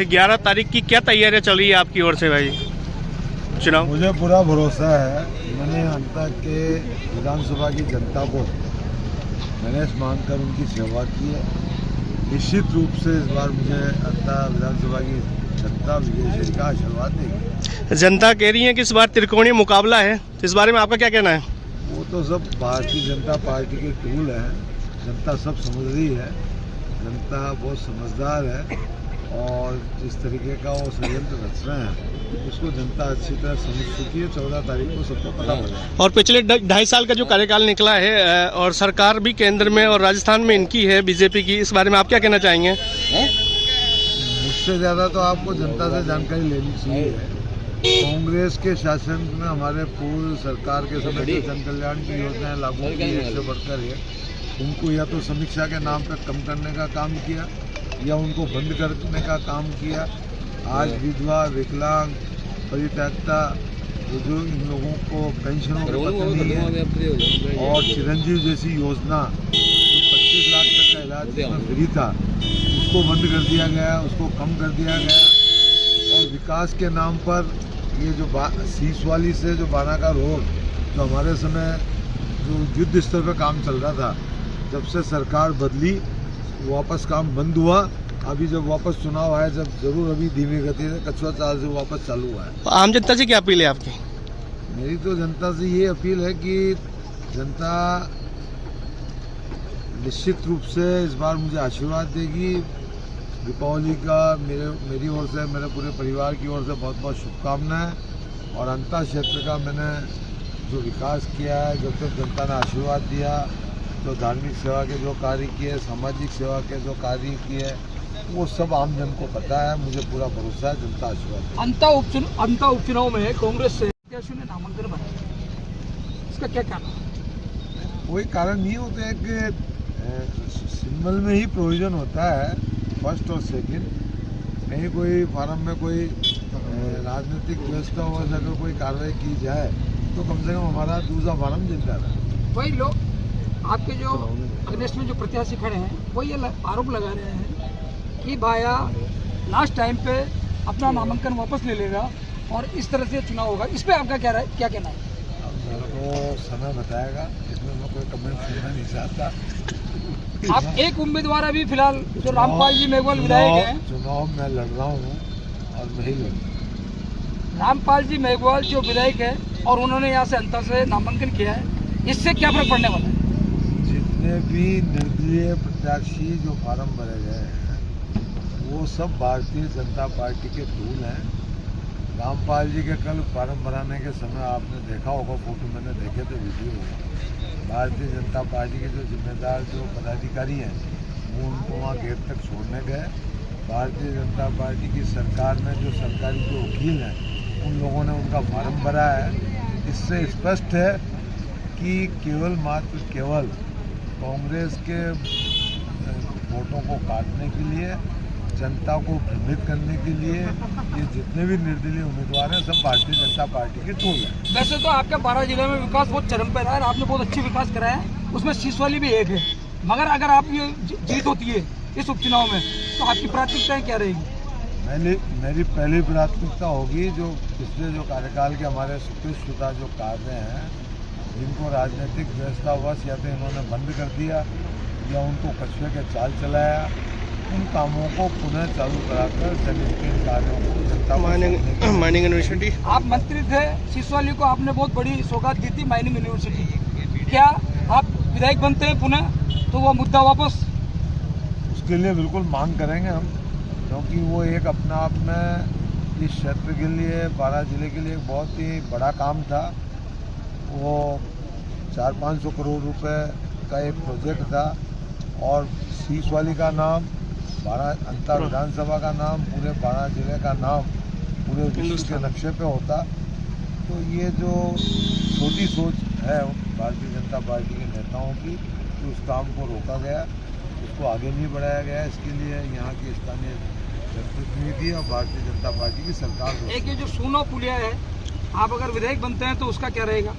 11 तारीख की क्या तैयारियां चल रही है आपकी ओर से भाई चुनाव? मुझे पूरा भरोसा है। मैंने अंता के विधानसभा की जनता को मैंने मानकर उनकी सेवा की है। निश्चित रूप से इस बार मुझे अंता विधानसभा की जनता विजय का आशीर्वाद देगी। जनता कह रही है कि इस बार त्रिकोणीय मुकाबला है, इस बारे में आपका क्या कहना है? वो तो सब भारतीय जनता पार्टी के टूल है। जनता सब समझ रही है। जनता बहुत समझदार है और जिस तरीके का वो षड्यंत्र रच रहे हैं उसको जनता अच्छी तरह समझ चुकी है। 14 तारीख को सबको पता हो जाएगा। और पिछले 2.5 साल का जो कार्यकाल निकला है और सरकार भी केंद्र में और राजस्थान में इनकी है बीजेपी की, इस बारे में आप क्या कहना चाहेंगे? मुझसे ज़्यादा तो आपको जनता से जानकारी लेनी चाहिए। कांग्रेस के शासन में हमारे पूर्व सरकार के समय जो जन कल्याण की योजनाएं लागू की एक से बढ़कर है, उनको या तो समीक्षा के नाम पर कम करने का काम किया या उनको बंद करने का काम किया। आज विधवा, विकलांग, परित्यक्ता, बुजुर्ग, इन लोगों को पेंशनों का पता नहीं है। और चिरंजीव जैसी योजना जो 25 लाख तक का इलाज फ्री था उसको बंद कर दिया गया, उसको कम कर दिया गया। और विकास के नाम पर ये जो सीस वाली से जो बाना का रोड जो हमारे समय जो युद्ध स्तर पर काम चल रहा था, जब से सरकार बदली वापस काम बंद हुआ। अभी जब वापस चुनाव आया, जब जरूर अभी धीमी गति से कछुआ चाल से वापस चालू हुआ है। आम जनता से क्या अपील है आपकी? मेरी तो जनता से ये अपील है कि जनता निश्चित रूप से इस बार मुझे आशीर्वाद देगी। दीपावली का मेरी ओर से, मेरे पूरे परिवार की ओर से बहुत बहुत शुभकामनाएं। और अंतर क्षेत्र का मैंने जो विकास किया है, जब तक जनता ने आशीर्वाद दिया, जो धार्मिक सेवा के जो कार्य किए, सामाजिक सेवा के जो कार्य किए, वो सब आम जन को पता है। मुझे पूरा भरोसा है जनता आशीर्वाद। अंता उपचुनाव में कांग्रेस से प्रत्याशियों ने नामांकन भरा, इसका क्या कारण? कोई कारण नहीं होता है कि सिंबल में ही प्रोविजन होता है, फर्स्ट और सेकंड। कहीं कोई फार्म में कोई राजनीतिक व्यवस्था हो, अगर कोई कार्रवाई की जाए तो कम से कम हमारा दूसरा फार्म जिंदा रहे। वही लोग आपके जो अगेंस्ट में जो प्रत्याशी खड़े हैं वो ये आरोप लगा रहे हैं कि भाया लास्ट टाइम पे अपना नामांकन वापस ले लेगा और इस तरह से चुनाव होगा। इस पे आपका क्या कहना है? अब मेरे को समय बताएगा, इसमें मैं कोई कमेंट करना नहीं चाहता। आप एक उम्मीदवार अभी फिलहाल जो रामपाल जी मेघवाल विधायक हैं, चुनाव में लड़ रहा हूँ और मैं ही लड़। रामपाल जी मेघवाल जो विधायक है और उन्होंने यहाँ से अंतर से नामांकन किया है, इससे क्या फर्क पड़ने वाला है? जितने भी निर्दलीय प्रत्याशी जो फार्म भरे गए हैं वो सब भारतीय जनता पार्टी के टूल हैं। रामपाल जी के कल फार्म भराने के समय आपने देखा होगा, फोटो मैंने देखे थे, वीडियो। भारतीय जनता पार्टी के जो जिम्मेदार जो पदाधिकारी हैं वो उनको वहाँ गेट तक छोड़ने गए। भारतीय जनता पार्टी की सरकार में जो सरकारी जो वकील हैं उन लोगों ने उनका फार्म भरा है। इससे स्पष्ट है कि केवल कांग्रेस के वोटों को काटने के लिए, जनता को भ्रमित करने के लिए ये जितने भी निर्दलीय उम्मीदवार हैं सब भारतीय जनता पार्टी के टूल हैं। वैसे तो आपके 12 जिले में विकास बहुत चरम पर रहा है, आपने बहुत अच्छी विकास कराया है, उसमें सीसवाली भी एक है। मगर अगर आप ये जीत होती है इस उपचुनाव में तो आपकी प्राथमिकताएं क्या रहेगी? मेरी पहली प्राथमिकता होगी जो पिछले जो कार्यकाल के हमारे सुकृतशुदा जो कार्य हैं, जिनको राजनीतिक व्यवस्थावश या तो इन्होंने बंद कर दिया या उनको कछुए के चाल चलाया, उन कामों को पुनः चालू कराकर जन कार्यों को जनता माइनिंग यूनिवर्सिटी। आप मंत्री थे, सीसवाली को आपने बहुत बड़ी सौगात दी थी, माइनिंग यूनिवर्सिटी। क्या आप विधायक बनते हैं पुनः तो वो मुद्दा वापस? उसके लिए बिल्कुल मांग करेंगे हम, क्योंकि वो एक अपना आप में इस क्षेत्र के लिए, 12 जिले के लिए एक बहुत ही बड़ा काम था। वो 400-500 करोड़ रुपए का एक प्रोजेक्ट था और सीसवाली का नाम, 12 अंतर विधानसभा का नाम, पूरे 12 जिले का नाम पूरे विश्व के नक्शे पे होता। तो ये जो छोटी सोच है भारतीय जनता पार्टी के नेताओं की, तो उस काम को रोका गया, उसको आगे नहीं बढ़ाया गया। इसके लिए यहाँ की स्थानीय जनप्रतिनिधि और भारतीय जनता पार्टी की सरकार। एक ये जो सूनो पुलिया है, आप अगर विधायक बनते हैं तो उसका क्या रहेगा?